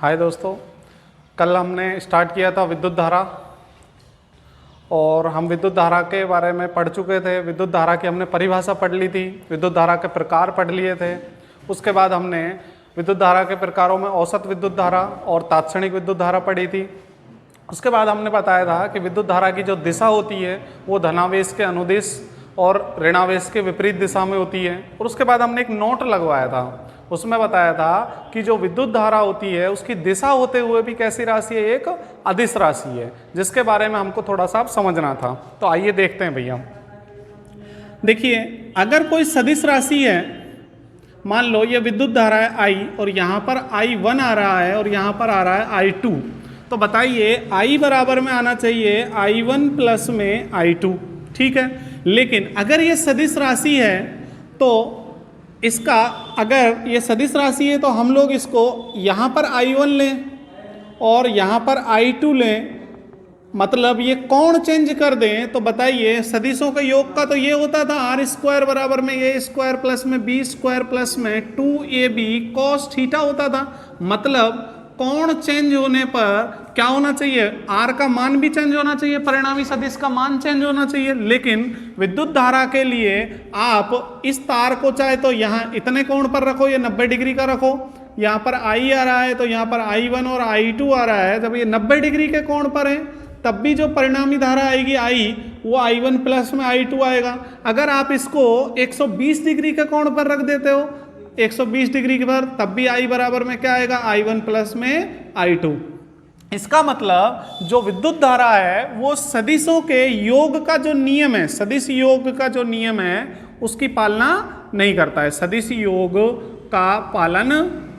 हाय दोस्तों, कल हमने स्टार्ट किया था विद्युत धारा और हम विद्युत धारा के बारे में पढ़ चुके थे। विद्युत धारा की हमने परिभाषा पढ़ ली थी, विद्युत धारा के प्रकार पढ़ लिए थे। उसके बाद हमने विद्युत धारा के प्रकारों में औसत विद्युत धारा और तात्क्षणिक विद्युत धारा पढ़ी थी। उसके बाद हमने बताया था कि विद्युत धारा की जो दिशा होती है वो धनावेश के अनुदिश और ऋणावेश के विपरीत दिशा में होती है। और उसके बाद हमने एक नोट लगवाया था, उसमें बताया था कि जो विद्युत धारा होती है उसकी दिशा होते हुए भी कैसी राशि है, एक अदिश राशि है, जिसके बारे में हमको थोड़ा सा समझना था। तो आइए देखते हैं भैया। देखिए, अगर कोई सदिश राशि है, मान लो ये विद्युत धारा है I और यहाँ पर I1 आ रहा है और यहाँ पर आ रहा है I2, तो बताइए I बराबर में आना चाहिए I1 प्लस में I2, ठीक है। लेकिन अगर ये सदिश राशि है तो इसका, अगर ये सदिश राशि है तो हम लोग इसको यहाँ पर I1 लें और यहाँ पर I2 लें, मतलब ये कोण चेंज कर दें। तो बताइए, सदिशों के योग का तो ये होता था आर स्क्वायर बराबर में ए स्क्वायर प्लस में बी स्क्वायर प्लस में 2ab cos थीटा होता था। मतलब कोण चेंज होने पर क्या होना चाहिए, आर का मान भी चेंज होना चाहिए, परिणामी सदिश का मान चेंज होना चाहिए। लेकिन विद्युत धारा के लिए आप इस तार को चाहे तो यहाँ इतने कोण पर रखो, ये 90 डिग्री का रखो, यहाँ पर I आ रहा है तो यहाँ पर I1 और I2 आ रहा है। जब ये 90 डिग्री के कोण पर है तब भी जो परिणामी धारा आएगी I, वो I1 प्लस में I2 आएगा। अगर आप इसको 120 डिग्री के कोण पर रख देते हो, 120 डिग्री पर, तब भी I बराबर में क्या आएगा, I1 प्लस में I2। इसका मतलब जो विद्युत धारा है वो सदिशों के योग का जो नियम है, सदिश योग का जो नियम है उसकी पालना नहीं करता है, सदिश योग का पालन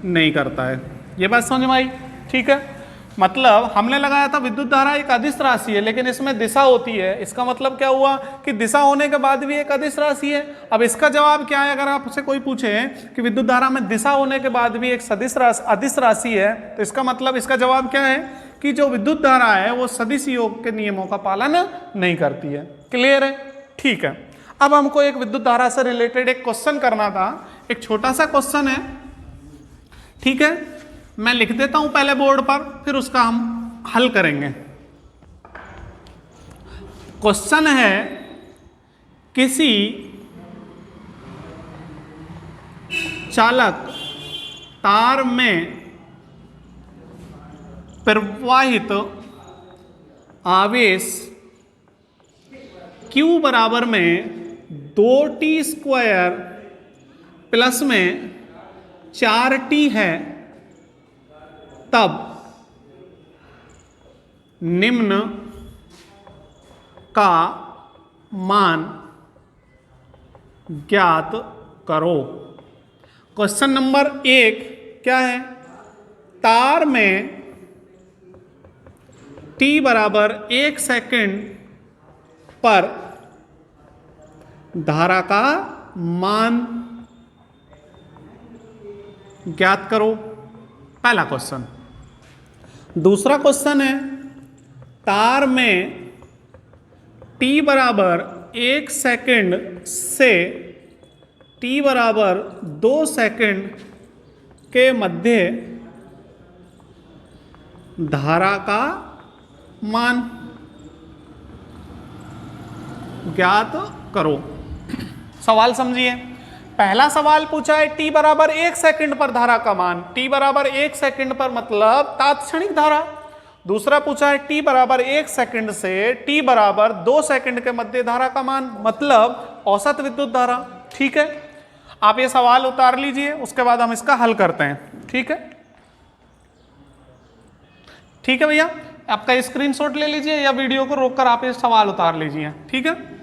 नहीं करता है। ये बात समझ में आई, ठीक है। मतलब हमने लगाया था विद्युत धारा एक अदिश राशि है लेकिन इसमें दिशा होती है। इसका मतलब क्या हुआ कि दिशा होने के बाद भी एक अदिश राशि है। अब इसका जवाब क्या है, अगर आपसे कोई पूछे कि विद्युत धारा में दिशा होने के बाद भी एक सदिश राशि अदिश राशि है, तो इसका मतलब, इसका जवाब क्या है कि जो विद्युत धारा है वो सदिश योग के नियमों का पालन नहीं करती है। क्लियर है, ठीक है। अब हमको एक विद्युत धारा से रिलेटेड एक क्वेश्चन करना था, एक छोटा सा क्वेश्चन है, ठीक है। मैं लिख देता हूं पहले बोर्ड पर, फिर उसका हम हल करेंगे। क्वेश्चन है, किसी चालक तार में प्रवाहित आवेश Q बराबर में 2t² प्लस में 4t है, तब निम्न का मान ज्ञात करो। क्वेश्चन नंबर 1 क्या है, तार में t बराबर 1 सेकंड पर धारा का मान ज्ञात करो, पहला क्वेश्चन। दूसरा क्वेश्चन है, तार में t बराबर 1 सेकंड से t बराबर 2 सेकंड के मध्य धारा का मान ज्ञात करो। सवाल समझिए। पहला सवाल पूछा है t बराबर 1 सेकंड पर धारा का मान, t बराबर 1 सेकंड पर मतलब तात्क्षणिक धारा। दूसरा पूछा है t बराबर 1 सेकंड से t बराबर 2 सेकंड के मध्य धारा का मान, मतलब औसत विद्युत धारा। ठीक है, आप ये सवाल उतार लीजिए, उसके बाद हम इसका हल करते हैं। ठीक है, ठीक है भैया, आपका स्क्रीनशॉट ले लीजिए या वीडियो को रोककर आप ये सवाल उतार लीजिए। ठीक है,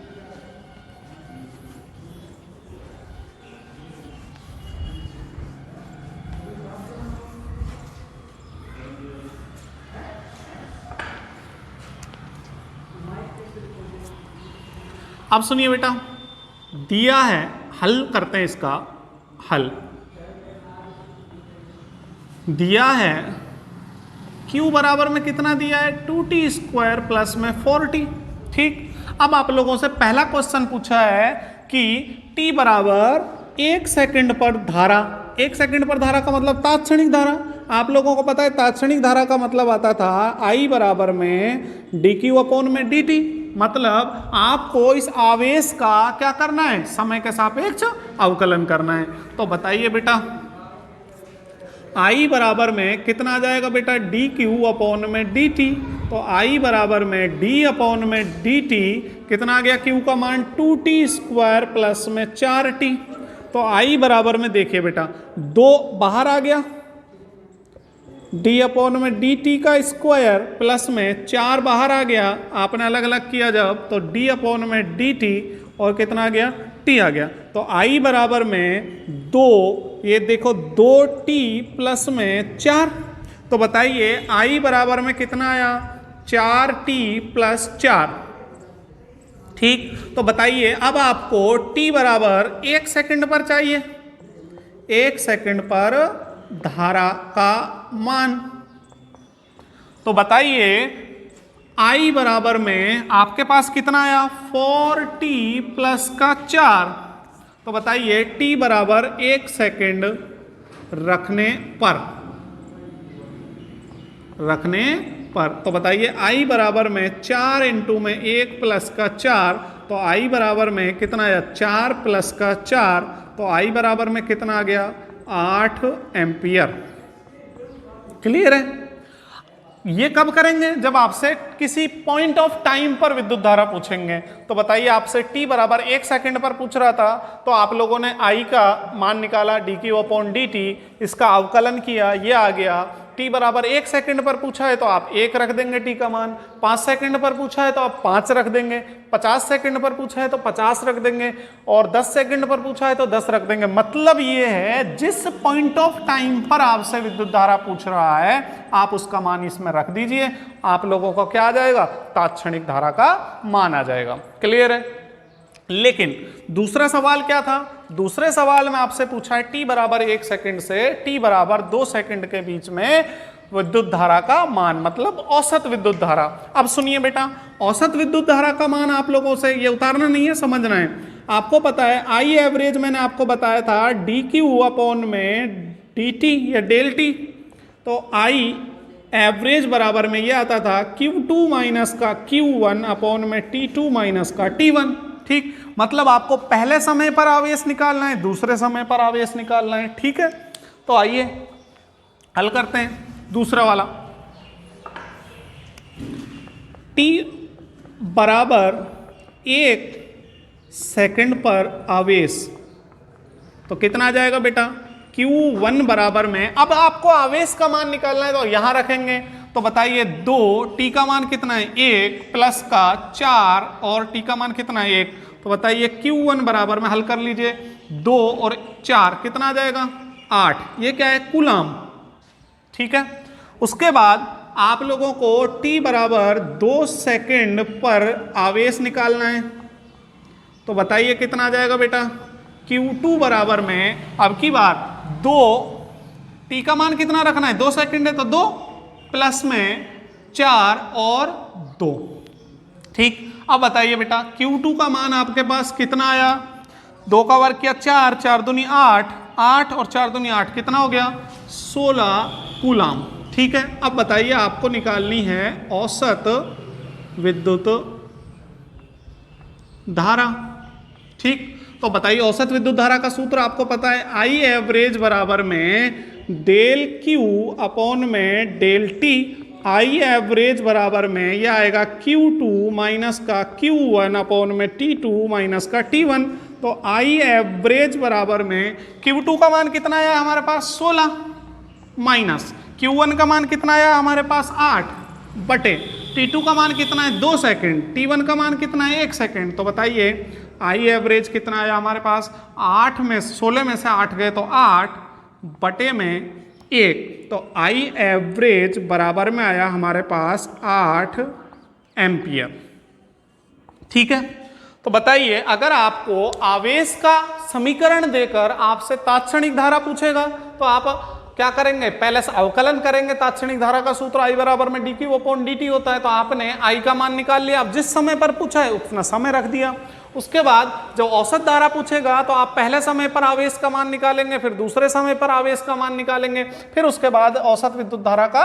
अब सुनिए बेटा, दिया है, हल करते हैं इसका हल। दिया है Q बराबर में कितना दिया है, 2t² प्लस में 4t। ठीक, अब आप लोगों से पहला क्वेश्चन पूछा है कि t बराबर 1 सेकंड पर धारा, 1 सेकंड पर धारा का मतलब तात्क्षणिक धारा। आप लोगों को पता है तात्क्षणिक धारा का मतलब आता था I बराबर में dq अपॉन में dt। मतलब आपको इस आवेश का क्या करना है, समय के सापेक्ष अवकलन करना है। तो बताइए बेटा I बराबर में कितना आ जाएगा बेटा, dq अपॉन में dt। तो I बराबर में d अपॉन में dt कितना आ गया, q का मान 2t स्क्वायर प्लस में 4t। तो I बराबर में देखिए बेटा 2 बाहर आ गया, d अपॉन में dt का स्क्वायर प्लस में 4 बाहर आ गया, आपने अलग अलग किया जब तो d अपॉन में dt और कितना आ गया, t आ गया। तो I बराबर में 2, ये देखो 2t प्लस में 4। तो बताइए I बराबर में कितना आया, 4t प्लस 4। ठीक, तो बताइए अब आपको t बराबर 1 सेकंड पर चाहिए, 1 सेकंड पर धारा का मान। तो बताइए I बराबर में आपके पास कितना आया, 4t प्लस का 4। तो बताइए t बराबर 1 सेकंड रखने पर तो बताइए I बराबर में 4 इंटू में 1 प्लस का 4। तो I बराबर में कितना आया, 4 प्लस का 4। तो I बराबर में कितना आ गया, 8 एम्पियर। क्लियर है? ये कब करेंगे, जब आपसे किसी पॉइंट ऑफ टाइम पर विद्युत धारा पूछेंगे। तो बताइए आपसे t बराबर 1 सेकंड पर पूछ रहा था, तो आप लोगों ने I का मान निकाला dq अपॉन dt, इसका अवकलन किया, ये आ गया। t बराबर 1 सेकंड पर पूछा है तो आप 1 रख देंगे t का मान, 5 सेकंड पर पूछा है तो आप 5 रख देंगे, 50 सेकंड पर पूछा है तो 50 रख देंगे, और 10 सेकंड पर पूछा है तो 10 रख देंगे। मतलब ये है जिस पॉइंट ऑफ टाइम पर आपसे विद्युत धारा पूछ रहा है आप उसका मान इसमें रख दीजिए, आप लोगों को क्या आ जाएगा, तात्क्षणिक धारा का मान आ जाएगा। क्लियर है? लेकिन दूसरा सवाल क्या था, दूसरे सवाल में आपसे पूछा है t बराबर 1 सेकंड से t बराबर 2 सेकंड के बीच में विद्युत धारा का मान, मतलब औसत विद्युत धारा। अब सुनिए बेटा, औसत विद्युत धारा का मान आप लोगों से ये उतारना नहीं है, समझना है। आपको पता है I एवरेज मैंने आपको बताया था dq अपॉन में dt या डेल t। तो I एवरेज बराबर में ये आता था q2 माइनस का q1 अपॉन में t2 माइनस का t1। ठीक, मतलब आपको पहले समय पर आवेश निकालना है, दूसरे समय पर आवेश निकालना है। ठीक है, तो आइए हल करते हैं दूसरा वाला। t बराबर 1 सेकंड पर आवेश, तो कितना आ जाएगा बेटा, q1 बराबर में, अब आपको आवेश का मान निकालना है तो यहां रखेंगे। तो बताइए 2, t का मान कितना है 1 प्लस का 4 और t का मान कितना है 1। तो बताइए q1 बराबर में, हल कर लीजिए, 2 और 4 कितना आ जाएगा 8। ये क्या है, कूलाम। ठीक है, उसके बाद आप लोगों को t बराबर 2 सेकंड पर आवेश निकालना है। तो बताइए कितना आ जाएगा बेटा, q2 बराबर में, अब की बार 2, t का मान कितना रखना है, 2 सेकंड है तो 2 प्लस में 4 और 2। ठीक, अब बताइए बेटा q2 का मान आपके पास कितना आया, 2 का वर्ग किया 4, 4 दूनी 8, 8 और 4 दूनी 8 कितना हो गया 16 कूलाम। ठीक है, अब बताइए आपको निकालनी है औसत विद्युत धारा। ठीक, तो बताइए औसत विद्युत धारा का सूत्र आपको पता है, I एवरेज बराबर में डेल Q अपॉन में डेल T। I एवरेज बराबर में यह आएगा Q2 माइनस का Q1 अपॉन में T2 माइनस का T1। तो I एवरेज बराबर में Q2 का मान कितना आया हमारे पास 16 माइनस Q1 का मान कितना आया हमारे पास 8 बटे T2 का मान कितना है 2 सेकंड, T1 का मान कितना है 1 सेकंड। तो बताइए I एवरेज कितना आया हमारे पास, 8 में 16 में से 8 गए तो 8 बटे में 1। तो I एवरेज बराबर में आया हमारे पास 8 एम्पियर। ठीक है, तो बताइए अगर आपको आवेश का समीकरण देकर आपसे तात्क्षणिक धारा पूछेगा तो आप क्या करेंगे, पहले से अवकलन करेंगे। तात्क्षणिक धारा का सूत्र I बराबर में dq अपॉन dt होता है। तो आपने I का मान निकाल लिया, अब जिस समय पर पूछा है उतना समय रख दिया, उसके बाद जब औसत धारा पूछेगा तो आप पहले समय पर आवेश का मान निकालेंगे, फिर दूसरे समय पर आवेश का मान निकालेंगे, फिर उसके बाद औसत विद्युत धारा का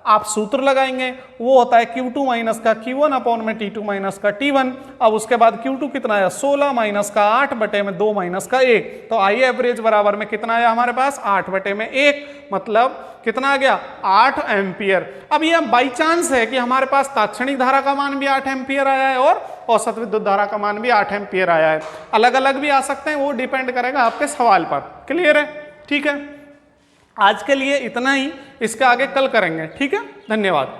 आप सूत्र लगाएंगे, वो होता है Q2 माइनस का Q1 अपॉन में T2 माइनस का T1। अब उसके बाद Q2 कितना आया 16 माइनस का 8 बटे में 2 माइनस का 1, तो आई एवरेज बराबर में कितना आया हमारे पास 8 बटे में 1, मतलब कितना आ गया 8 एम्पियर। अब यह बाई चांस है कि हमारे पास तात्क्षणिक धारा का मान भी 8 एम्पियर आया है और औसत विद्युत धारा का मान भी 8 एम्पियर आया है। अलग अलग भी आ सकते हैं, वो डिपेंड करेगा आपके सवाल पर। क्लियर है? ठीक है, आज के लिए इतना ही, इसके आगे कल करेंगे। ठीक है, धन्यवाद।